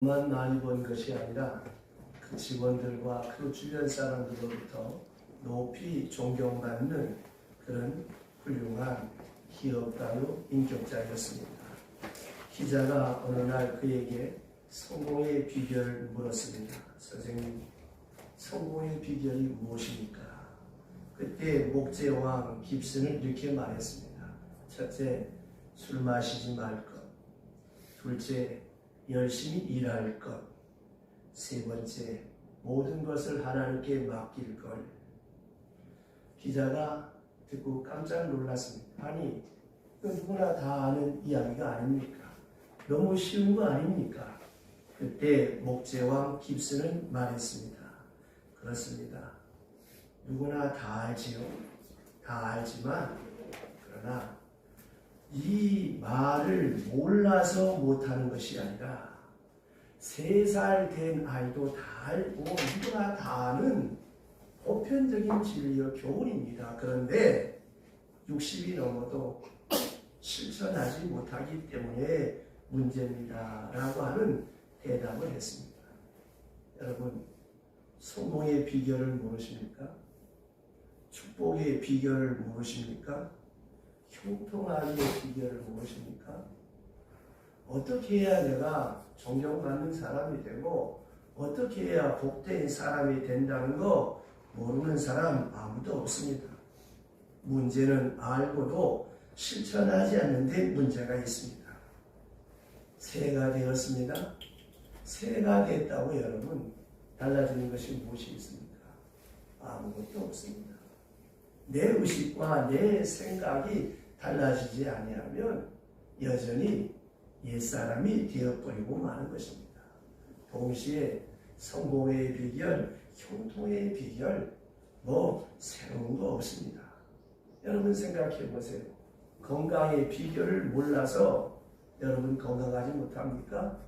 만 많이 번 것이 아니라 그 직원들과 그 주변 사람들로부터 높이 존경받는 그런 훌륭한 기업가요 인격자였습니다. 기자가 어느 날 그에게 성공의 비결을 물었습니다. 선생님, 성공의 비결이 무엇입니까? 그때 목재왕 깁슨은 이렇게 말했습니다. 첫째, 술 마시지 말 것. 둘째, 열심히 일할 것. 세 번째, 모든 것을 하나님께 맡길 걸. 기자가 듣고 깜짝 놀랐습니다. 아니, 누구나 다 아는 이야기가 아닙니까? 너무 쉬운 거 아닙니까? 그때 목재왕 깁슨은 말했습니다. 그렇습니다. 누구나 다 알지요. 다 알지만 그러나 이 말을 몰라서 못하는 것이 아니라 3살 된 아이도 다 알고 누구나 다 아는 보편적인 진리와 교훈입니다. 그런데 60이 넘어도 실천하지 못하기 때문에 문제입니다. 라고 하는 대답을 했습니다. 여러분, 성공의 비결을 모르십니까? 축복의 비결을 모르십니까? 형통하기의 비결을 무엇입니까? 어떻게 해야 내가 존경받는 사람이 되고 어떻게 해야 복된 사람이 된다는 거 모르는 사람 아무도 없습니다. 문제는 알고도 실천하지 않는데 문제가 있습니다. 새해가 되었습니다. 새해가 됐다고 여러분 달라지는 것이 무엇이 있습니까? 아무것도 없습니다. 내 의식과 내 생각이 달라지지 아니하면 여전히 옛사람이 되어버리고 마는 것입니다. 동시에 성공의 비결, 형통의 비결, 새로운 거 없습니다. 여러분 생각해 보세요. 건강의 비결을 몰라서 여러분 건강하지 못합니까?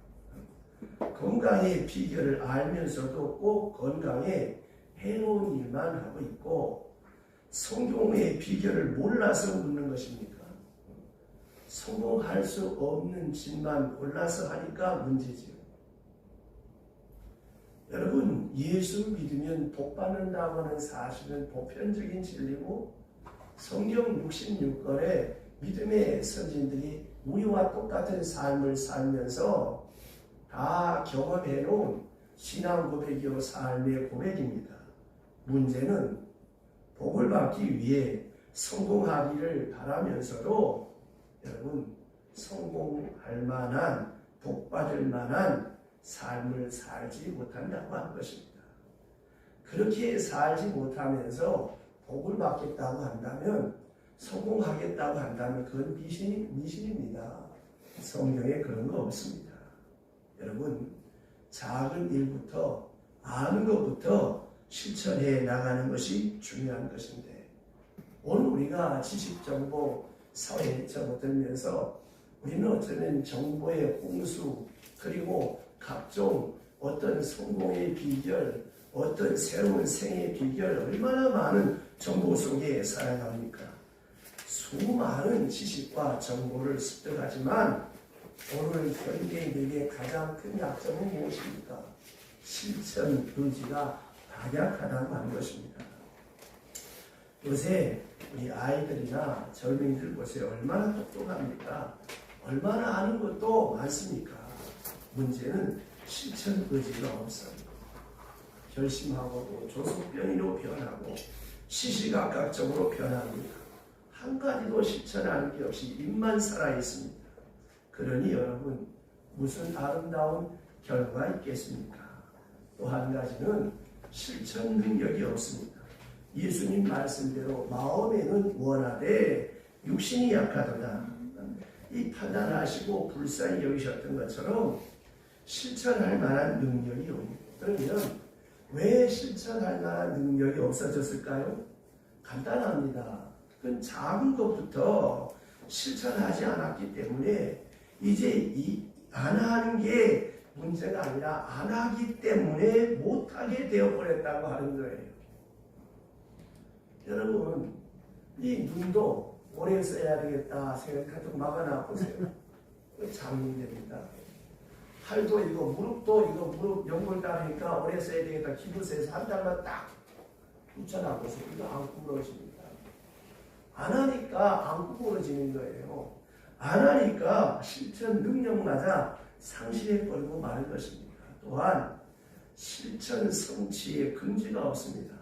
건강의 비결을 알면서도 꼭 건강에 해로운 일만 하고 있고 성공의 비결을 몰라서 묻는 것입니까? 성공할 수 없는 짓만 골라서 하니까 문제지요. 여러분, 예수 믿으면 복 받는다고 하는 사실은 보편적인 진리고 성경 66권의 믿음의 선진들이 우리와 똑같은 삶을 살면서 다 경험해 놓은 신앙 고백이요 삶의 고백입니다. 문제는 복을 받기 위해 성공하기를 바라면서도 여러분 성공할 만한 복 받을 만한 삶을 살지 못한다고 하는 것입니다. 그렇게 살지 못하면서 복을 받겠다고 한다면 성공하겠다고 한다면 그건 미신입니다. 성경에 그런 거 없습니다. 여러분 작은 일부터 아는 것부터 실천해 나가는 것이 중요한 것인데 오늘 우리가 지식정보 사회에 접어들면서 우리는 어쩌면 정보의 홍수 그리고 각종 어떤 성공의 비결 어떤 새로운 생의 비결 얼마나 많은 정보 속에 살아갑니까? 수많은 지식과 정보를 습득하지만 오늘 현대인에게 가장 큰 약점은 무엇입니까? 실천 의지가 박약하다고 하는 것입니다. 요새 우리 아이들이나 젊은이들 보세요. 얼마나 똑똑합니까? 얼마나 아는 것도 많습니까? 문제는 실천 의지가 없어요. 결심하고도 조속변이로 변하고 시시각각적으로 변합니다. 한 가지도 실천하는 게 없이 입만 살아 있습니다. 그러니 여러분 무슨 아름다운 결과가 있겠습니까? 또 한 가지는 실천 능력이 없습니다. 예수님 말씀대로 마음에는 원하되 육신이 약하도다. 이 판단하시고 불쌍히 여기셨던 것처럼 실천할 만한 능력이 옵니다. 그러면 왜 실천할 만한 능력이 없어졌을까요? 간단합니다. 그건 작은 것부터 실천하지 않았기 때문에 이제 안 하는 게 문제가 아니라 안 하기 때문에 못하게 되어버렸다고 하는 거예요. 여러분 이 눈도 오래 써야 되겠다 생각하고 막아놔 보세요. 장님됩니다. 팔도 이거 무릎 연골 따르니까 오래 써야 되겠다. 기부서에서 한 달만 딱 붙여놔보세요. 이거 안 구부러집니다. 안 하니까 안 구부러지는 거예요. 안 하니까 실천 능력마저 상실해버리고 마는 것입니다. 또한 실천 성취의 근지가 없습니다.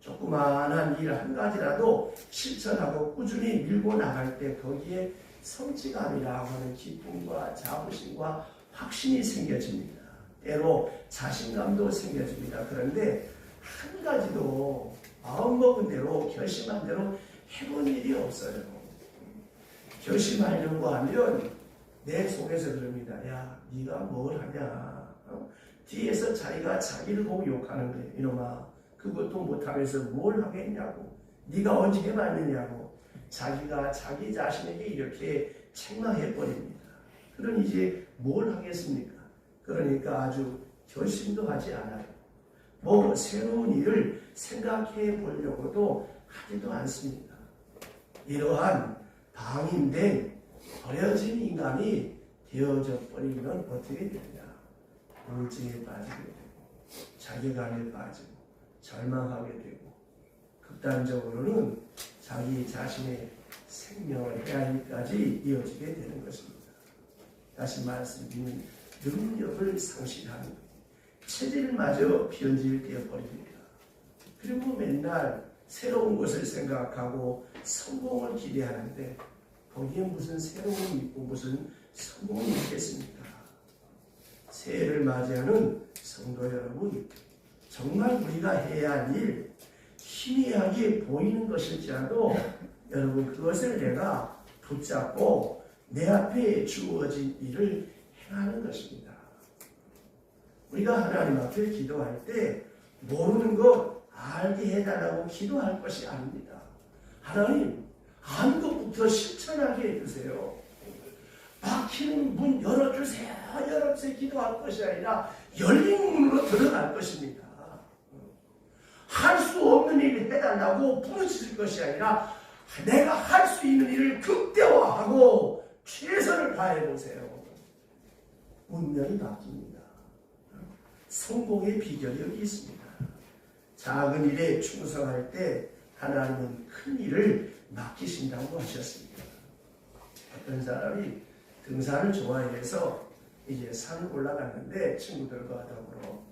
조그마한 일 한 가지라도 실천하고 꾸준히 밀고 나갈 때 거기에 성취감이라고 하는 기쁨과 자부심과 확신이 생겨집니다. 때로 자신감도 생겨집니다. 그런데 한 가지도 마음먹은 대로 결심한 대로 해본 일이 없어요. 결심하려고 하면 내 속에서 그럽니다. 야, 네가 뭘 하냐. 뒤에서 자기가 자기를 보고 욕하는 거예요. 이놈아, 그것도 못하면서 뭘 하겠냐고. 네가 언제 해봤느냐고. 자기가 자기 자신에게 이렇게 책망해버립니다. 그럼 이제 뭘 하겠습니까? 그러니까 아주 결심도 하지 않아요. 뭐 새로운 일을 생각해 보려고도 하지도 않습니다. 이러한 방임된 버려진 인간이 되어져 버리면 어떻게 되느냐? 우울증에 빠지게 되고 자괴감에 빠지고 절망하게 되고 극단적으로는 자기 자신의 생명을 해하기까지 이어지게 되는 것입니다. 다시 말씀드리면 능력을 상실하는 거예요. 체질마저 변질되어 버립니다. 그리고 맨날 새로운 것을 생각하고 성공을 기대하는데 거기에 무슨 새로움이 있고 무슨 성공이 있겠습니까? 새해를 맞이하는 성도 여러분, 정말 우리가 해야 할 일, 희미하게 보이는 것일지라도 여러분 그것을 내가 붙잡고 내 앞에 주어진 일을 행하는 것입니다. 우리가 하나님 앞에 기도할 때 모르는 것 알게 해달라고 기도할 것이 아닙니다. 하나님, 아는 것부터 실천하게 해주세요. 막히는 문 열어주세요. 열어주세요. 기도할 것이 아니라 열린 문으로 들어갈 것입니다. 할 수 없는 일을 해달라고 부르짖을 것이 아니라 내가 할 수 있는 일을 극대화하고 최선을 다해보세요. 운명이 바뀝니다. 성공의 비결이 여기 있습니다. 작은 일에 충성할 때 하나님은 큰 일을 맡기신다고 하셨습니다. 어떤 사람이 등산을 좋아해서 이제 산을 올라갔는데 친구들과 더불어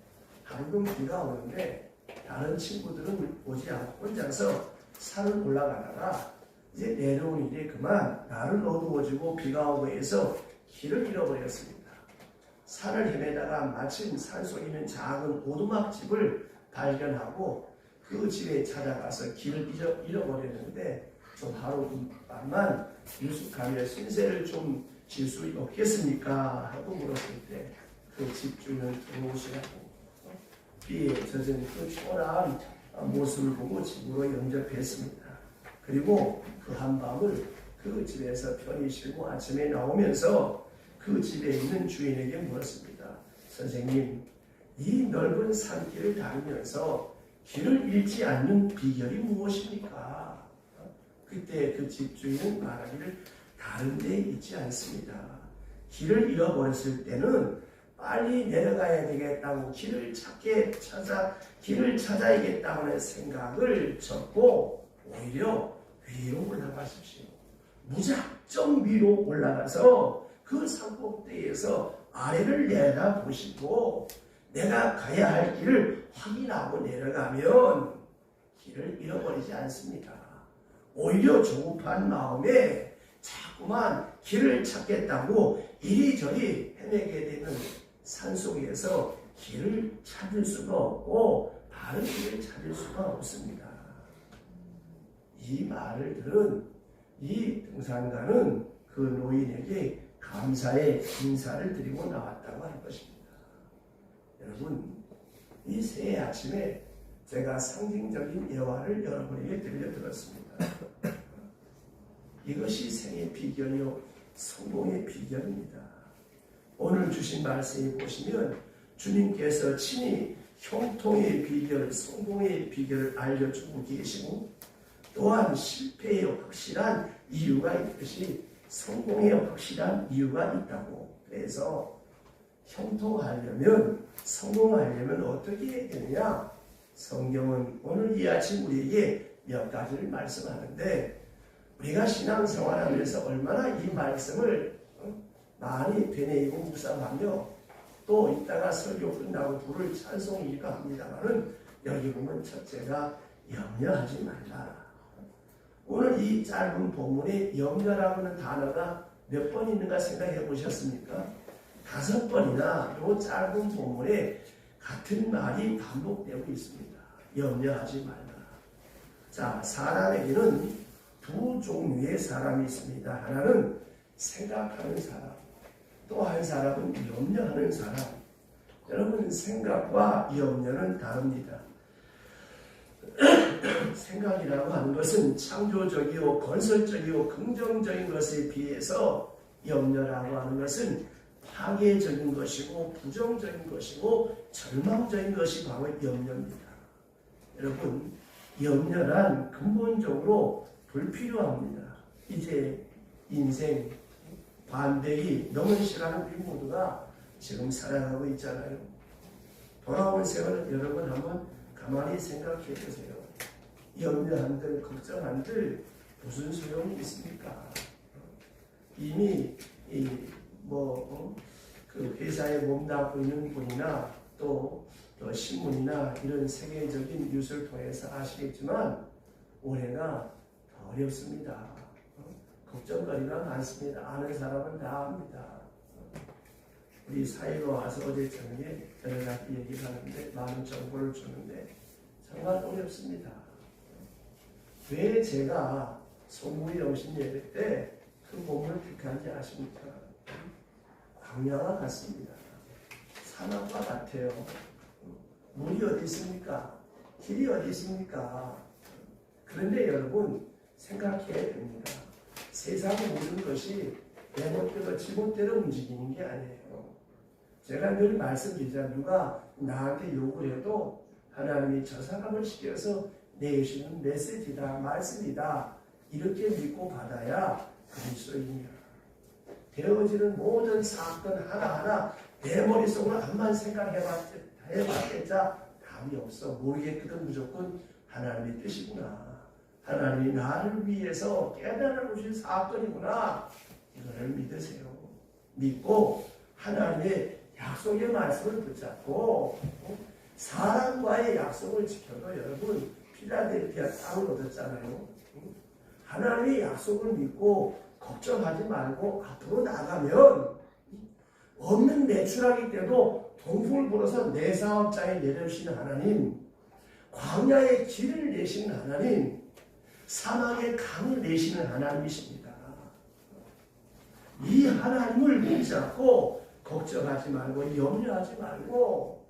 방금 비가 오는데 다른 친구들은 오지 않고 혼자서 산을 올라가다가 이제 내려온 일이 그만 날은 어두워지고 비가 오고 해서 길을 잃어버렸습니다. 산을 헤매다가 마침 산속에 있는 작은 오두막집을 발견하고 그 집에 찾아가서 길을 잃어버렸는데 좀 하루만만 유숙하며 신세를 좀 질 수 없겠습니까? 하고 물었을 때 그 집주인은 들어오시라고 비에 젖은 그 초라한 모습을 보고 집으로 영접했습니다. 그리고 그 한밤을 그 집에서 편히 쉬고 아침에 나오면서 그 집에 있는 주인에게 물었습니다. 선생님, 이 넓은 산길을 다니면서 길을 잃지 않는 비결이 무엇입니까? 그때 그 집주인은 말하기를 다른 데 있지 않습니다. 길을 잃어버렸을 때는 빨리 내려가야 되겠다고 길을 찾아야겠다는 생각을 접고 오히려 위로 올라가십시오. 무작정 위로 올라가서 그 산꼭대기에서 아래를 내다보시고 내가 가야 할 길을 확인하고 내려가면 길을 잃어버리지 않습니다. 오히려 조급한 마음에 자꾸만 길을 찾겠다고 이리저리 헤매게 되는 산속에서 길을 찾을 수가 없고 다른 길을 찾을 수가 없습니다. 이 말을 들은 이 등산가는 그 노인에게 감사의 인사를 드리고 나왔다고 할 것입니다. 여러분, 이 새해 아침에 제가 상징적인 예화를 여러분에게 들려드렸습니다. 이것이 생의 비결이요 성공의 비결입니다. 오늘 주신 말씀을 보시면 주님께서 친히 형통의 비결, 성공의 비결을 알려주고 계시고 또한 실패의 확실한 이유가 있듯이 성공의 확실한 이유가 있다고. 그래서 형통하려면, 성공하려면 어떻게 해야 되느냐? 성경은 오늘 이 아침 우리에게 몇 가지를 말씀하는데, 우리가 신앙생활하면서 얼마나 이 말씀을 많이 되뇌이고 묵상하며, 또 이따가 설교 끝나고 부를 찬송일까 합니다만은, 여기 보면 첫째가 염려하지 말라. 오늘 이 짧은 본문에 염려라고 하는 단어가 몇 번 있는가 생각해 보셨습니까? 5번이나 이 짧은 본문에 같은 말이 반복되고 있습니다. 염려하지 말라. 자, 사람에게는 두 종류의 사람이 있습니다. 하나는 생각하는 사람, 또 한 사람은 염려하는 사람. 여러분, 생각과 염려는 다릅니다. 생각이라고 하는 것은 창조적이고 건설적이고 긍정적인 것에 비해서, 염려라고 하는 것은 파괴적인 것이고 부정적인 것이고 절망적인 것이 바로 염려입니다. 여러분, 염려란 근본적으로 불필요합니다. 이제 인생 반백이 넘은 시간을 우리 모두가 지금 살아가고 있잖아요. 돌아온 세월을 여러분 한번 가만히 생각해 보세요. 염려한들 걱정한들 무슨 소용이 있습니까? 이미 그 회사에 몸담고 있는 분이나 또 신문이나 이런 세계적인 뉴스를 통해서 아시겠지만 올해가 더 어렵습니다. 걱정거리가 많습니다. 아는 사람은 다 압니다. 우리 사회로 와서 어제 저녁에 여러 가지 얘기를 하는데 많은 정보를 주는데 정말 어렵습니다. 왜 제가 소무의 영신 예배 때 그 본문을 택한지 아십니까? 광야와 같습니다. 사막과 같아요. 물이 어디 있습니까? 길이 어디 있습니까? 그런데 여러분 생각해야 됩니다. 세상 모든 것이 내 멋대로 지멋대로 움직이는 게 아니에요. 제가 늘 말씀드리자, 누가 나한테 욕을 해도 하나님이 저 사람을 시켜서 내주시는 메시지다, 말씀이다, 이렇게 믿고 받아야 그리스도인이야. 되어지는 모든 사건 하나하나 내 머릿속으로 한번 생각해봤겠자 답이 없어. 모르겠거든. 무조건 하나님의 뜻이구나. 하나님이 나를 위해서 깨달아 주신 사건이구나. 이거를 믿으세요. 믿고 하나님의 약속의 말씀을 붙잡고 사람과의 약속을 지켜도 여러분 필라델피아 땅을 얻었잖아요. 하나님의 약속을 믿고 걱정하지 말고 앞으로 나가면 없는 매출하기 때도 동풍을 불어서 내 사업장에 내려주시는 하나님, 광야의 길을 내시는 하나님, 사막의 강을 내시는 하나님이십니다. 이 하나님을 붙잡고 걱정하지 말고 염려하지 말고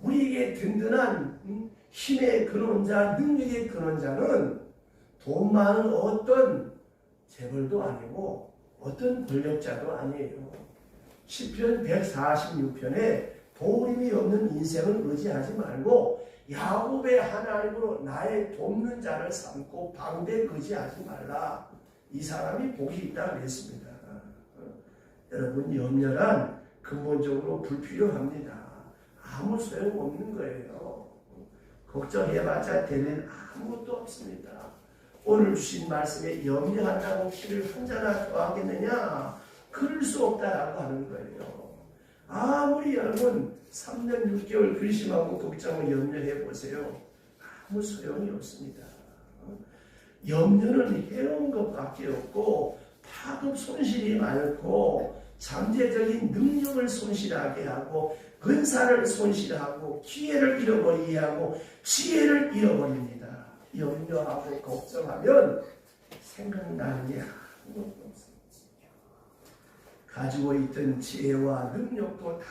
우리에게 든든한 힘의 근원자, 능력의 근원자는 돈 많은 어떤 재벌도 아니고 어떤 권력자도 아니에요. 시편 146편에 도움이 없는 인생을 의지하지 말고 야곱의 하나님으로 나의 돕는 자를 삼고 방백 의지하지 말라. 이 사람이 복이 있다고 했습니다. 여러분, 염려란 근본적으로 불필요합니다. 아무 소용없는 거예요. 걱정해봤자 되는 아무것도 없습니다. 오늘 주신 말씀에 염려한다고 키를 한 자나 더하겠느냐? 그럴 수 없다라고 하는 거예요. 아무리 여러분 3년 6개월 근심하고 걱정을 염려해 보세요. 아무 소용이 없습니다. 염려는 해로운 것밖에 없고 파급 손실이 많고 잠재적인 능력을 손실하게 하고 근사를 손실하고 기회를 잃어버리게 하고 지혜를 잃어버립니다. 염려하고 걱정하면 생각나는 게 아무것도 없습니다. 가지고 있던 지혜와 능력도 다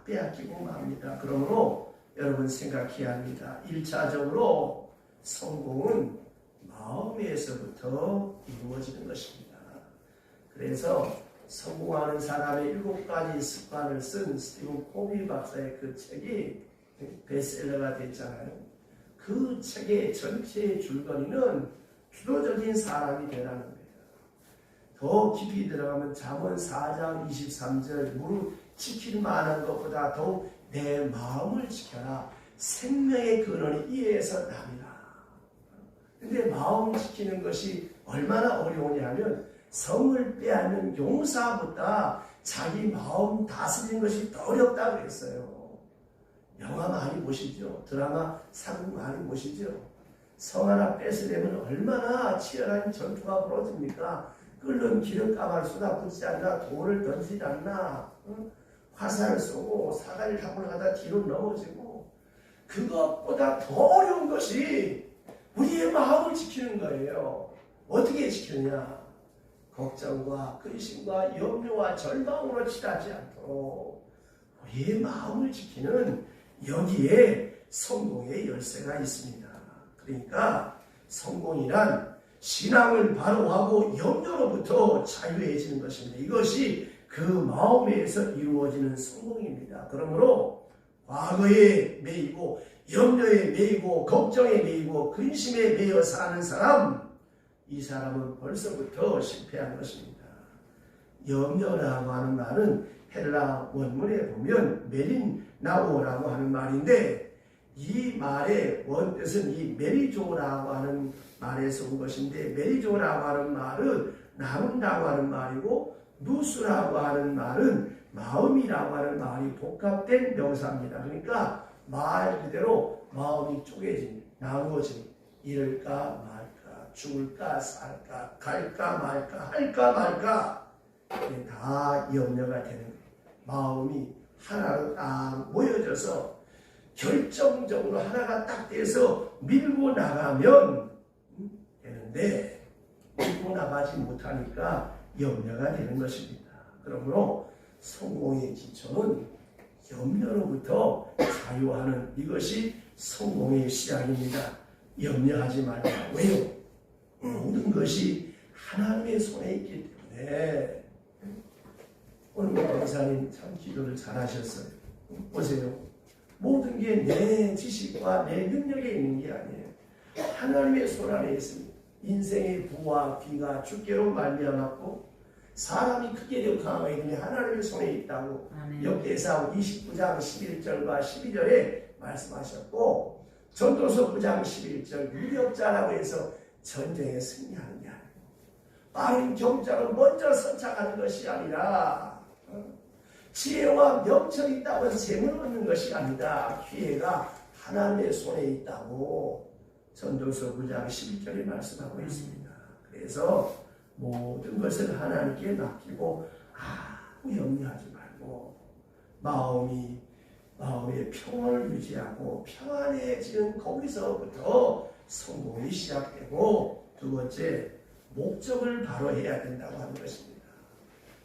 빼앗기고 맙니다. 그러므로 여러분 생각해야 합니다. 1차적으로 성공은 마음에서부터 이루어지는 것입니다. 그래서 성공하는 사람의 7가지 습관을 쓴 스티븐 코비 박사의 그 책이 베스트셀러가 됐잖아요. 그 책의 전체의 줄거리는 주도적인 사람이 되라는 거예요. 더 깊이 들어가면 잠언 4장 23절 무릇 지킬 만한 것보다 더욱 내 마음을 지켜라. 생명의 근원이 이에서 남이라. 근데 마음 지키는 것이 얼마나 어려우냐면 성을 빼앗는 용사보다 자기 마음 다스리는 것이 더 어렵다고 했어요. 영화 많이 보시죠. 드라마 사극 많이 보시죠. 성 하나 뺏으려면 얼마나 치열한 전투가 벌어집니까? 끓는 기름가마를 쏟아붓지 않나, 돌을 던지지 않나, 화살을 쏘고 사다리를 타고 나가다 뒤로 넘어지고, 그것보다 더 어려운 것이 우리의 마음을 지키는 거예요. 어떻게 지키느냐? 걱정과 근심과 염려와 절망으로 치닫지 않도록 우리의 마음을 지키는 여기에 성공의 열쇠가 있습니다. 그러니까 성공이란 신앙을 바로 하고 염려로부터 자유해지는 것입니다. 이것이 그 마음에서 이루어지는 성공입니다. 그러므로 과거에 매이고 염려에 매이고 걱정에 매이고 근심에 매여 사는 사람, 이 사람은 벌써부터 실패한 것입니다. 염려라고 하는 말은 헬라 원문에 보면 메린나오라고 하는 말인데, 이 말의 원뜻은 이 메리조라고 하는 말에서 온 것인데, 메리조라고 하는 말은 나눈다고 하는 말이고, 누스라고 하는 말은 마음이라고 하는 말이 복합된 명사입니다. 그러니까 말 그대로 마음이 쪼개진, 나누어진, 이럴까 말까, 죽을까 살까, 갈까 말까, 할까 말까, 이게 다 염려가 되는 거예요. 마음이 하나로 딱 모여져서 결정적으로 하나가 딱 돼서 밀고 나가면 되는데, 밀고 나가지 못하니까 염려가 되는 것입니다. 그러므로 성공의 기초는 염려로부터 자유하는, 이것이 성공의 시작입니다. 염려하지 말라. 왜요? 모든 것이 하나님의 손에 있기 때문에. 오늘 권사님 참 기도를 잘하셨어요. 보세요. 모든 게 내 지식과 내 능력에 있는 게 아니에요. 하나님의 손 안에 있습니다. 인생의 부와 귀가 주께로 말미암았고 사람이 크게 역항하게 되니 하나님의 손에 있다고 역대상 29장 11절과 12절에 말씀하셨고, 전도서 9장 11절 유력자라고 해서 전쟁에 승리하는 게 아니고 빠른 경자로 먼저 선착하는 것이 아니라 지혜와 명철이 있다고 해서 재물을 얻는 것이 아니다. 기회가 하나님의 손에 있다고 전도서 9장 11절에 말씀하고 있습니다. 그래서 모든 것을 하나님께 맡기고 아무 염려하지 말고 마음의 평안을 유지하고 평안해지는 거기서부터 성공이 시작되고, 두 번째 목적을 바로 해야 된다고 하는 것입니다.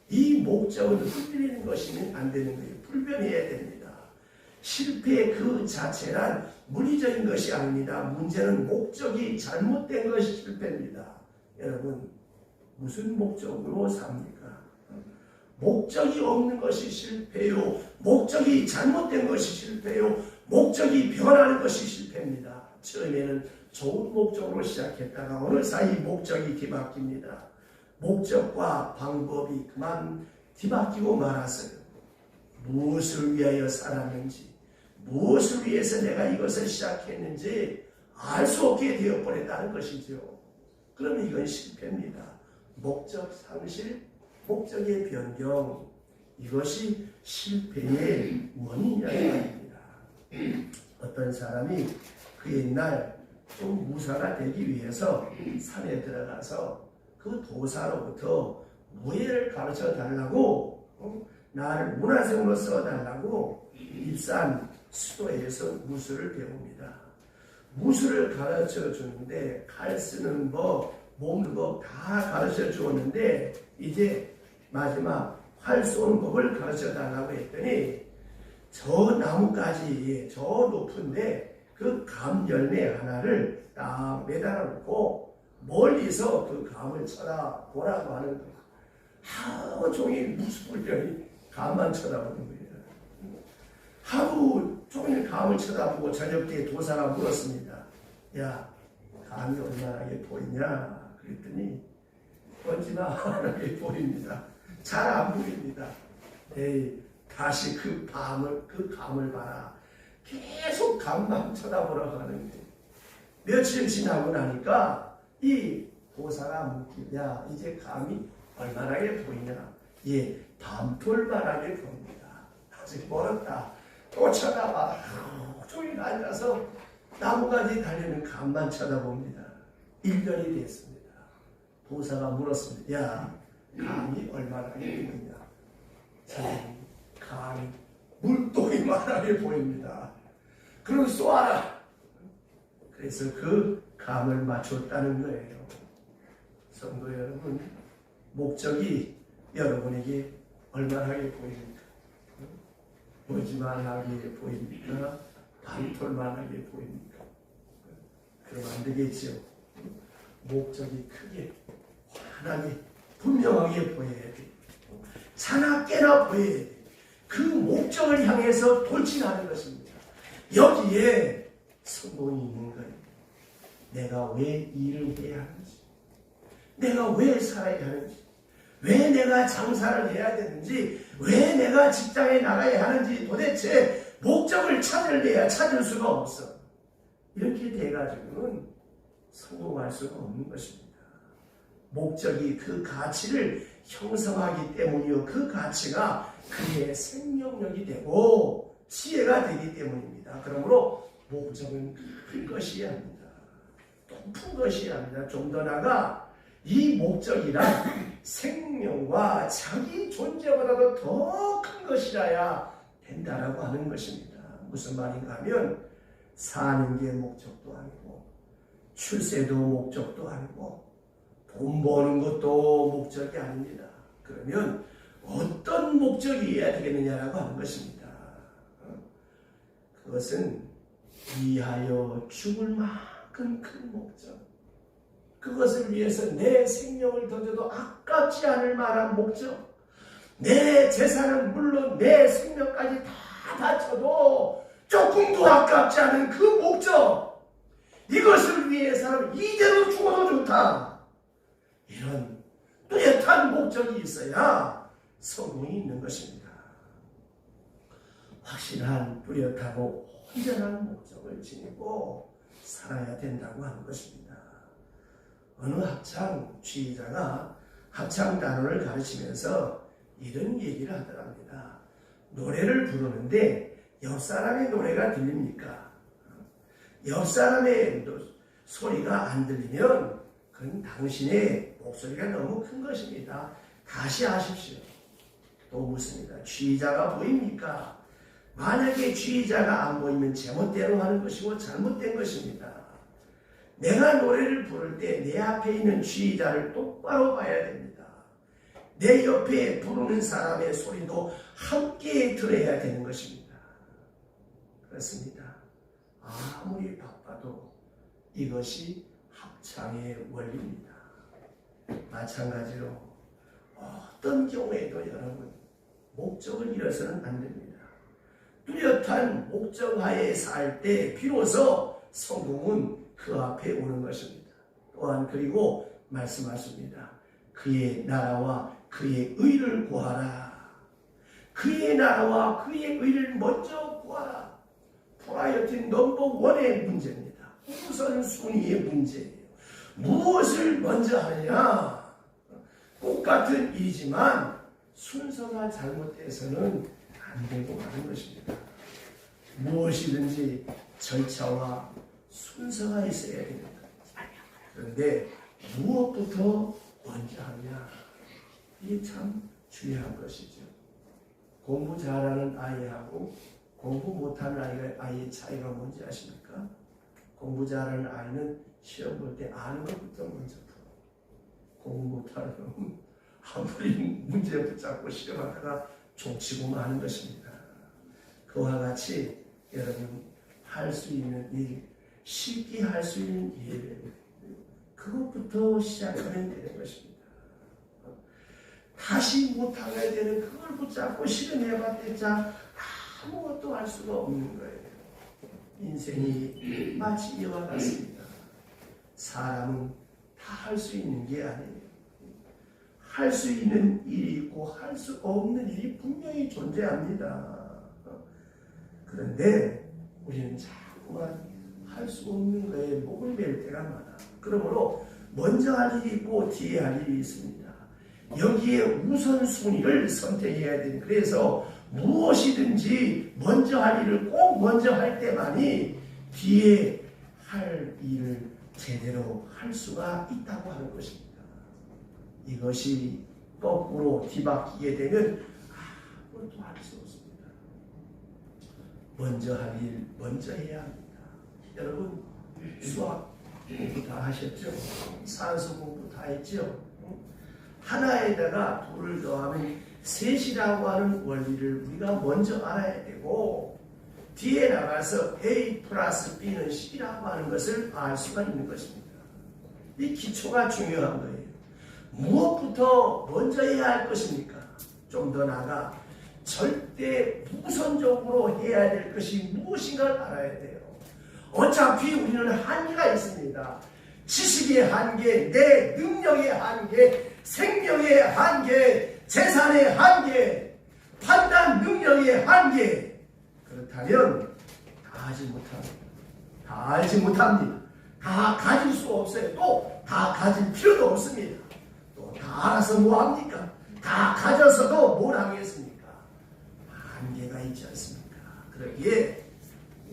이 목적을 흔들리는 것이면 안 되는 거예요. 불변해야 됩니다. 실패 그 자체란 물리적인 것이 아닙니다. 문제는 목적이 잘못된 것이 실패입니다. 여러분, 무슨 목적으로 삽니까? 목적이 없는 것이 실패요. 목적이 잘못된 것이 실패요. 목적이 변하는 것이 실패입니다. 처음에는 좋은 목적으로 시작했다가 어느 사이 목적이 뒤바뀝니다. 목적과 방법이 그만 뒤바뀌고 말았어요. 무엇을 위하여 살았는지, 무엇을 위해서 내가 이것을 시작했는지 알 수 없게 되어버렸다는 것이죠. 그러면 이건 실패입니다. 목적 상실, 목적의 변경, 이것이 실패의 원인이라는 말입니다. 어떤 사람이 그 옛날 좀 무사가 되기 위해서 산에 들어가서 그 도사로부터 무예를 가르쳐 달라고, 나를 문화생으로 써달라고 입산 수도에서 무술을 배웁니다. 무술을 가르쳐 주는데 칼 쓰는 법, 먹는 법 다 가르쳐 주었는데 이제 마지막 활 쏘는 법을 가르쳐 달라고 했더니 저 나무까지 저 높은데 그 감 열매 하나를 딱 매달아 놓고 멀리서 그 감을 쳐다보라고 하는 거예요. 하루 종일 무슨 훈련이 감만 쳐다보는 거예요. 하루 종일 감을 쳐다보고 저녁 때 도사가 물었습니다. 야, 감이 얼마나 보이냐? 그랬더니 번지나 하나게 보입니다. 잘 안 보입니다. 에이, 다시 그 감을 봐라. 계속 감만 쳐다보라고 하는 거예요. 며칠 지나고 나니까 이 보사가 묻기, 야, 이제 감이 얼마나게 보이냐? 예, 밤톨만하게 보입니다. 아직 멀었다. 또 쳐다봐. 종일 앉아서 나무가지 달리는 감만 쳐다봅니다. 1년이 됐습니다. 보사가 물었습니다. 야, 감이 얼마나게 보이냐? 저는 감이 물동이만하게 보입니다. 그럼 쏘아라. 그래서 그 감을 맞췄다는 거예요. 성도 여러분, 목적이 여러분에게 얼마나게 보입니까? 머지만하게 보입니까? 밤톨만하게 보입니까? 그러면 안 되겠죠. 목적이 크게, 환하게, 분명하게 보여야 돼. 자나깨나 보여야 돼. 그 목적을 향해서 돌진하는 것입니다. 여기에 성공이 있는 거예요. 내가 왜 일을 해야 하는지, 내가 왜 살아야 하는지, 왜 내가 장사를 해야 되는지, 왜 내가 직장에 나가야 하는지 도대체 목적을 찾으려야 찾을 수가 없어. 이렇게 돼가지고는 성공할 수가 없는 것입니다. 목적이 그 가치를 형성하기 때문이요. 그 가치가 그의 생명력이 되고 지혜가 되기 때문입니다. 그러므로 목적은 큰 것이어야 합니다. 높은 것이어야 합니다. 좀 더 나아가 이 목적이란 생명과 자기 존재보다도 더 큰 것이라야 된다라고 하는 것입니다. 무슨 말인가 하면 사는 게 목적도 아니고 출세도 목적도 아니고 돈 버는 것도 목적이 아닙니다. 그러면 어떤 목적이어야 되겠느냐라고 하는 것입니다. 그것은 위하여 죽을 만큼 큰 목적. 그것을 위해서 내 생명을 던져도 아깝지 않을 만한 목적. 내 재산은 물론 내 생명까지 다 바쳐도 조금도 아깝지 않은 그 목적. 이것을 위해서는 이대로 죽어도 좋다. 이런 뚜렷한 목적이 있어야 성공이 있는 것입니다. 확실한 뚜렷하고 온전한 목적을 지니고 살아야 된다고 하는 것입니다. 어느 합창 지휘자가 합창 단원을 가르치면서 이런 얘기를 하더랍니다. 노래를 부르는데 옆 사람의 노래가 들립니까? 옆 사람의 소리가 안 들리면 그건 당신의 목소리가 너무 큰 것입니다. 다시 하십시오. 또 묻습니다. 지휘자가 보입니까? 만약에 지휘자가 안 보이면 제멋대로 하는 것이고 잘못된 것입니다. 내가 노래를 부를 때 내 앞에 있는 지휘자를 똑바로 봐야 됩니다. 내 옆에 부르는 사람의 소리도 함께 들어야 되는 것입니다. 그렇습니다. 아무리 바빠도 이것이 합창의 원리입니다. 마찬가지로 어떤 경우에도 여러분 목적을 잃어서는 안 됩니다. 뚜렷한 목적하에 살 때 비로소 성공은 그 앞에 오는 것입니다. 또한 그리고 말씀하십니다. 그의 나라와 그의 의를 구하라. 그의 나라와 그의 의를 먼저 구하라. 프라이어티 넘버 원의 문제입니다. 우선순위의 문제예요. 무엇을 먼저 하느냐? 똑같은 일이지만 순서가 잘못돼서는 안 되고 하는 것입니다. 무엇이든지 절차와 순서가 있어야 됩니다. 그런데 무엇부터 먼저 하냐? 이게 참 중요한 것이죠. 공부 잘하는 아이하고 공부 못하는 아이의 차이가 뭔지 아십니까? 공부 잘하는 아이는 시험 볼 때 아는 것부터 먼저 풀어. 공부 못하는 놈은 아무리 문제 붙잡고 시험하다가 종치고만 하는 것입니다. 그와 같이 여러분 할 수 있는 일, 쉽게 할 수 있는 일, 그것부터 시작하면 되는 것입니다. 다시 못하게 되는 그걸 붙잡고 실험해봤자 아무것도 할 수가 없는 거예요. 인생이 마치 이와 같습니다. 사람은 다 할 수 있는 게 아니에요. 할 수 있는 일이 있고 할 수 없는 일이 분명히 존재합니다. 그런데 우리는 자꾸만 할 수 없는 거에 목을 맬 때가 많아. 그러므로 먼저 할 일이 있고 뒤에 할 일이 있습니다. 여기에 우선순위를 선택해야 되는. 그래서 무엇이든지 먼저 할 일을 꼭 먼저 할 때만이 뒤에 할 일을 제대로 할 수가 있다고 하는 것입니다. 이것이 거꾸로 뒤바뀌게 되면 아무것도 할 수 없습니다. 먼저 할 일 먼저 해야 합니다. 여러분 수학 공부 다 하셨죠? 산수 공부 다 했죠? 하나에다가 둘을 더하면 셋이라고 하는 원리를 우리가 먼저 알아야 되고 뒤에 나가서 A 플러스 B는 C라고 하는 것을 알 수가 있는 것입니다. 이 기초가 중요한 거예요. 무엇부터 먼저 해야 할 것입니까? 좀 더 나아가 절대 우선적으로 해야 될 것이 무엇인가를 알아야 돼요. 어차피 우리는 한계가 있습니다. 지식의 한계, 내 능력의 한계, 생명의 한계, 재산의 한계, 판단 능력의 한계. 그렇다면 다 하지 못합니다. 다 알지 못합니다. 다 가질 수 없어요. 또 다 가질 필요도 없습니다. 또 다 알아서 뭐합니까? 다 가져서도 뭘 하겠습니까? 한계가 있지 않습니까? 그러기에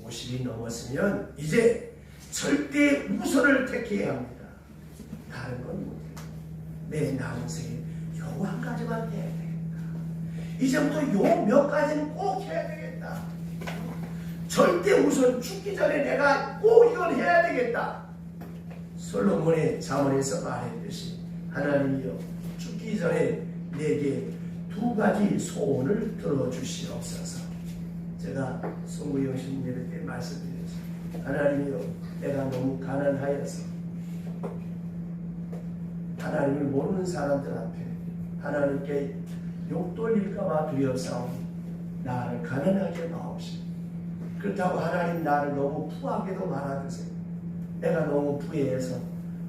50이 넘었으면 이제 절대 우선을 택해야 합니다. 다른 건 못해요. 내 남은 생에 요 한 가지만 해야 되겠다. 이제부터 요 몇 가지는 꼭 해야 되겠다. 절대 우선 죽기 전에 내가 꼭 이걸 해야 되겠다. 솔로몬의 잠언에서 말했듯이 하나님이여 죽기 전에 내게 두 가지 소원을 들어주시옵소서. 제가 송구영 신님에게 말씀드렸습니다. 하나님이여 내가 너무 가난하여서 하나님을 모르는 사람들 앞에 하나님께 욕 돌릴까봐 두렵사오니 나를 가난하게 마옵시고 그렇다고 하나님 나를 너무 부하게도 말아주세요. 내가 너무 부해해서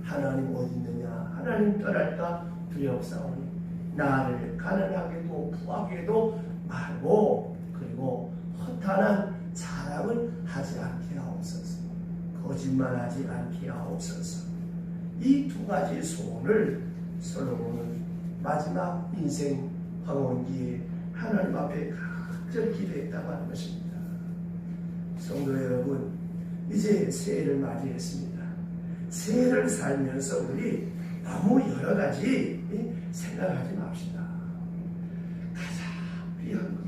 하나님 어디 있느냐 하나님 떠날까 두렵사오니 나를 가난하게도 부하게도 말고 그리고 허탄한 자랑을 하지 않게 하옵소서. 거짓말하지 않게 하옵소서. 이 두 가지 소원을 솔로몬은 마지막 인생 황혼기에 하나님 앞에 각절 기도했다고 하는 것입니다. 성도 여러분, 이제 새해를 맞이했습니다. 새해를 살면서 우리 너무 여러 가지 생각하지 맙시다. 가장 귀한 것,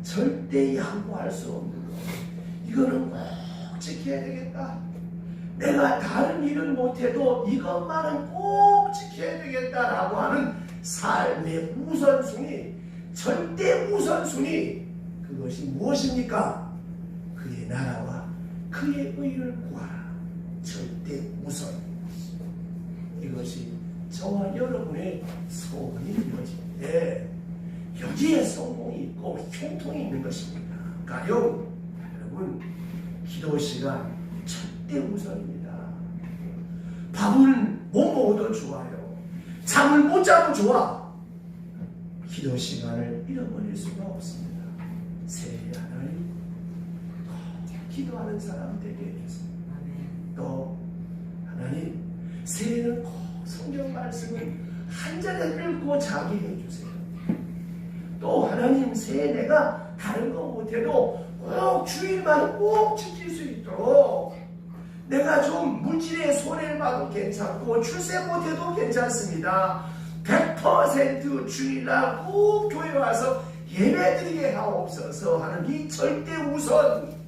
절대 양보할 수 없는 것, 이거는 꼭 지켜야 되겠다. 내가 다른 일은 못해도 이것만은 꼭 지켜야 되겠다라고 하는 삶의 우선순위, 절대 우선순위, 그것이 무엇입니까? 그의 나라와 그의 의를 구하라. 절대 우선. 이것이 저와 여러분의 소원이 이루어지는데 여기에 성공이 있고 형통이 있는 것입니다. 가령 여러분 기도 시간 절대 우선입니다. 밥을 못 먹어도 좋아요. 잠을 못 자도 좋아. 기도 시간을 잃어버릴 수가 없습니다. 새해 하나님 기도하는 사람 되게 해주세요. 또 하나님 새해는 꼭 성경 말씀을 한 절을 읽고 자기 해주세요. 또 하나님 새해 내가 다른 거 못해도 꼭 주일만 꼭 지킬 수 있도록 내가 좀 물질에 손해를 봐도 괜찮고 출세 못해도 괜찮습니다. 100% 주일날 꼭 교회 와서 예배드리게 하옵소서 하는 이 절대 우선.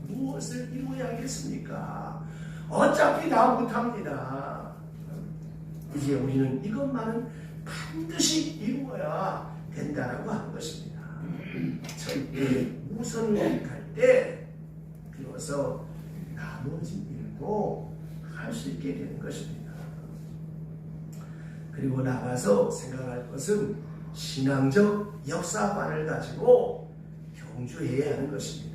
무엇을 이루어야겠습니까? 어차피 다 못합니다. 이제 우리는 이것만은 반드시 이루어야 된다라고 하는 것입니다. 절대 우선을 갈 때 비로소 나머지 일도 할 수 있게 되는 것입니다. 그리고 나가서 생각할 것은 신앙적 역사관을 가지고 경주해야 하는 것입니다.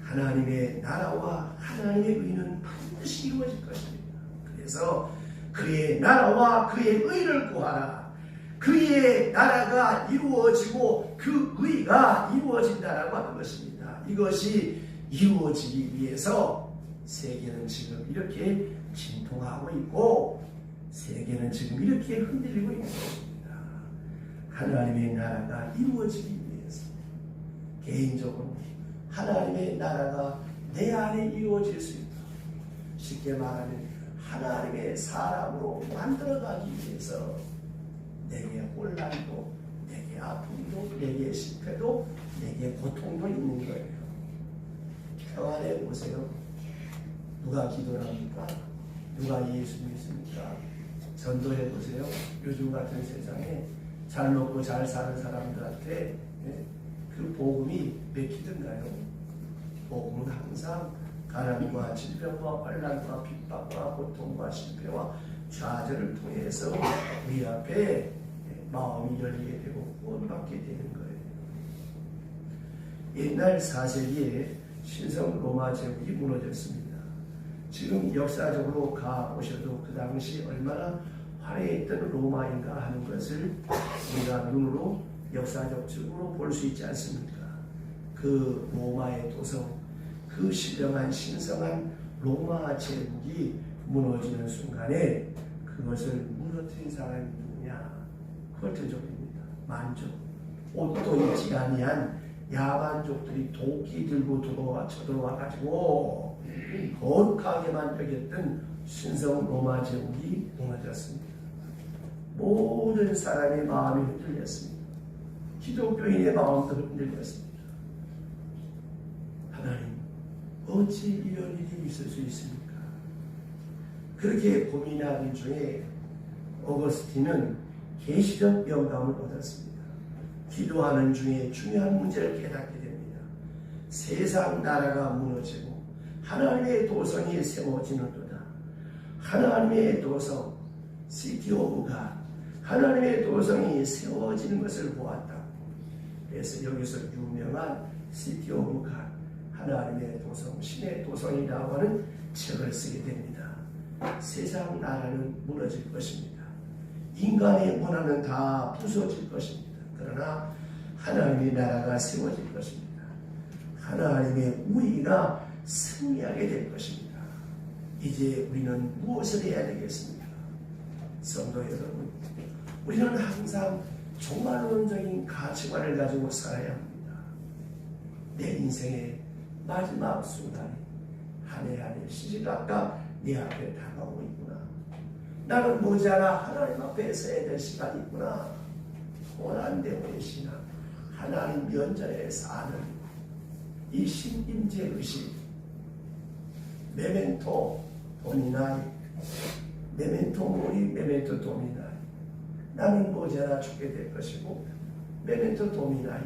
하나님의 나라와 하나님의 의는 반드시 이루어질 것입니다. 그래서 그의 나라와 그의 의를 구하라. 그의 나라가 이루어지고 그 의가 이루어진다라고 하는 것입니다. 이것이 이루어지기 위해서 세계는 지금 이렇게 진통하고 있고 세계는 지금 이렇게 흔들리고 있는 것입니다. 하나님의 나라가 이루어지기 위해서 개인적으로 하나님의 나라가 내 안에 이루어질 수 있도록 쉽게 말하면 하나님의 사람으로 만들어가기 위해서 내게 혼란도 내게 아픔도 내게 실패도 내게 고통도 있는 거예요. 평안해 보세요. 누가 기도를 합니까? 누가 예수 믿습니까? 전도해 보세요. 요즘 같은 세상에 잘 먹고 잘 사는 사람들한테 그 복음이 맥히던가요? 복음은 항상 가난과 질병과 환난과 핍박과 고통과 실패와 좌절을 통해서 우리 앞에 마음이 열리게 되고 구원받게 되는 거예요. 옛날 4세기에 신성 로마 제국이 무너졌습니다. 지금 역사적으로 가보셔도 그 당시 얼마나 화려했던 로마인가 하는 것을 우리가 눈으로 역사적으로 볼 수 있지 않습니까? 그 로마의 도성, 그 신령한 신성한 로마 제국이 무너지는 순간에 그것을 무너뜨린 사람이 누구냐? 헐트족입니다. 만족. 옷도 입지 아니한 야만족들이 도끼 들고 쳐들어와 가지고 거룩하게만 여겼던 신성 로마 제국이 무너졌습니다. 모든 사람의 마음이 흔들렸습니다. 기독교인의 마음도 흔들렸습니다. 하나님, 어찌 이런 일이 있을 수 있습니까? 그렇게 고민하는 중에 어거스틴은 계시적 영감을 얻었습니다. 기도하는 중에 중요한 문제를 깨닫게 됩니다. 세상 나라가 무너지고 하나님의 도성이 세워지는도다. 하나님의 도성, 시티 오브 갓, 하나님의 도성이 세워지는 것을 보았다. 그래서 여기서 유명한 시티 오브 갓, 하나님의 도성, 신의 도성이라고 하는 책을 쓰게 됩니다. 세상 나라는 무너질 것입니다. 인간의 문화는 다 부서질 것입니다. 그러나 하나님의 나라가 세워질 것입니다. 하나님의 우위가 승리하게 될 것입니다. 이제 우리는 무엇을 해야 되겠습니까? 성도 여러분, 우리는 항상 종말론적인 가치관을 가지고 살아야 합니다. 내 인생의 마지막 순간이 한 해 한 해 시시각각 내 앞에 다가오고 있구나. 나는 머지않아 하나님 앞에 서야 될 시간이 있구나. 고난되고의 신앙, 하나님 면전에 사는 이 신임재 의식, 메멘토 도미나이, 메멘토 모리, 메멘토 도미나이. 나는 머지않아 죽게 될 것이고 메멘토 도미나이,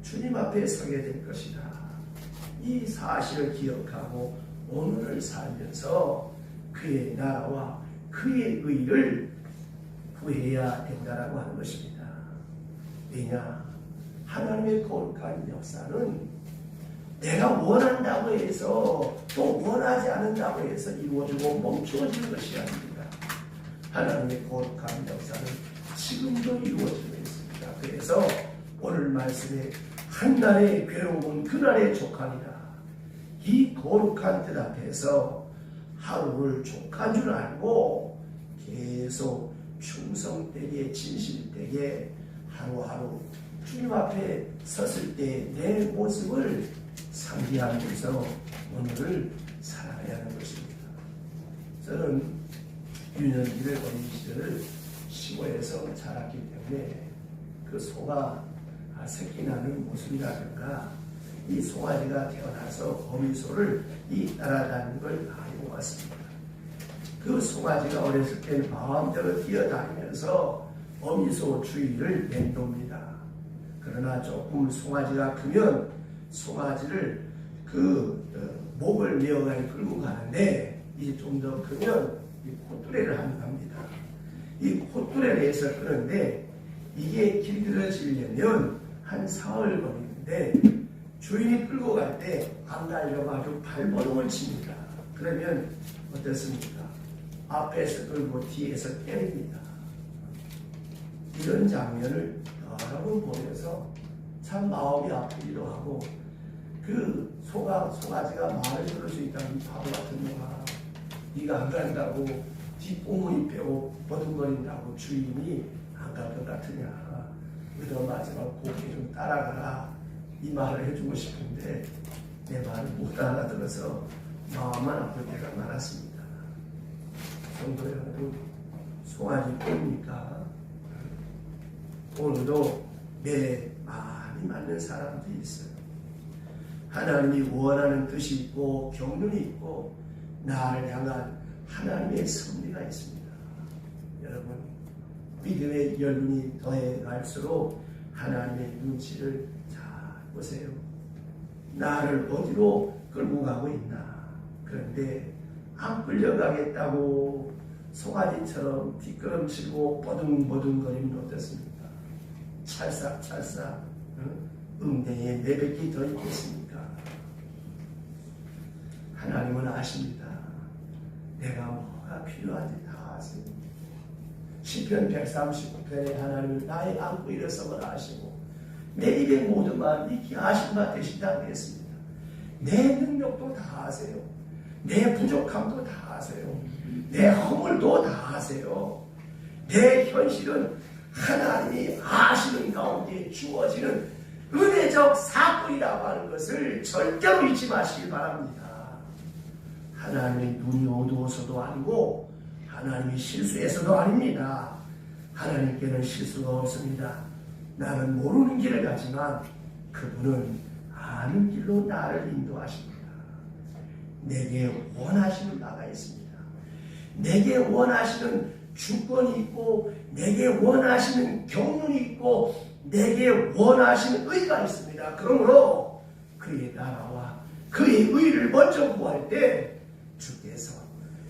주님 앞에 서게 될 것이다. 이 사실을 기억하고 오늘을 살면서 그의 나라와 그의 의를 구해야 된다라고 하는 것입니다. 왜냐? 하나님의 거룩한 역사는 내가 원한다고 해서 또 원하지 않는다고 해서 이루어지고 멈추어지는 것이 아닙니다. 하나님의 거룩한 역사는 지금도 이루어지고 있습니다. 그래서 오늘 말씀에 한날의 괴로움은 그날의 족하니라. 이 거룩한 뜻 앞에서 하루를 족한 줄 알고 계속 충성되게 진실되게 하루하루 주님 앞에 섰을 때 내 모습을 상기하면서 오늘을 살아가야 하는 것입니다. 저는 유년기를 어린 시절을 시골에서 자랐기 때문에 그 소가 새끼 나는 모습이라든가 이 송아지가 태어나서 어미소를 따라다니는 걸 많이 보았습니다. 그 송아지가 어렸을 때는 마음대로 뛰어다니면서 어미소 주위를 맴돕니다. 그러나 조금 송아지가 크면 송아지를 목을 메어가지고 끌고 가는데 이제 좀 더 크면 이 콧뚜레를 합니다. 이 콧뚜레를 해서 끄는데 이게 길들여지려면 한 사흘 걸리는데 주인이 끌고 갈 때 안 달려가지고 발버둥을 칩니다. 그러면 어떻습니까? 앞에서 끌고 뒤에서 때립니다. 이런 장면을 여러 번 보면서 참 마음이 아프기도 하고, 그 송아지가 말을 들을 수 있다는 바보 같은 놈아, 네가 안 간다고 뒷봉을 빼고 버둥거린다고 주인이 안 갈 것 같으냐, 얻어맞으면 고개 좀 따라가라, 이 말을 해주고 싶은데 내 말을 못 알아들어서 마음만 아플 때가 많았습니다. 정도여도 송아지 꼴입니까? 오늘도 내 마음이 맞는 사람들이 있어요. 하나님이 원하는 뜻이 있고 경륜이 있고 나를 향한 하나님의 섭리가 있습니다. 여러분, 믿음의 연륜이 더해 갈수록 하나님의 눈치를 잘 보세요. 나를 어디로 끌고 가고 있나. 그런데 안 끌려가겠다고 송아지처럼 뒷걸음치고 버둥버둥거리면 어떻습니까? 찰싹찰싹 응대에 내뱉기 더 있겠습니까? 하나님은 아십니다. 내가 뭐가 필요한지 다 아세요. 시편 139편에 하나님은 나의 안고 일어섬을 아시고 내 입의 모든 말 익히 아신 바 되신다 하겠습니다. 내 능력도 다 아세요. 내 부족함도 다 아세요. 내 허물도 다 아세요. 내 현실은 하나님이 아시는 가운데 주어지는 은혜적 사건이라고 하는 것을 절대로 잊지 마시기 바랍니다. 하나님의 눈이 어두워서도 아니고 하나님이 실수해서도 아닙니다. 하나님께는 실수가 없습니다. 나는 모르는 길을 가지만 그분은 아는 길로 나를 인도하십니다. 내게 원하시는 바가 있습니다. 내게 원하시는 주권이 있고 내게 원하시는 경륜이 있고 내게 원하시는 의가 있습니다. 그러므로 그의 나라와 그의 의를 먼저 구할 때 주께서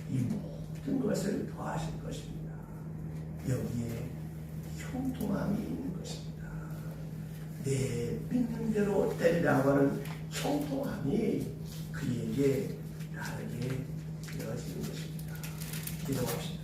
이 모든 것을 더하실 것입니다. 여기에 형통함이 있는 것입니다. 내 믿는 대로 때리라고 하는 형통함이 그에게 다르게 되어지는 것입니다. 기도합시다.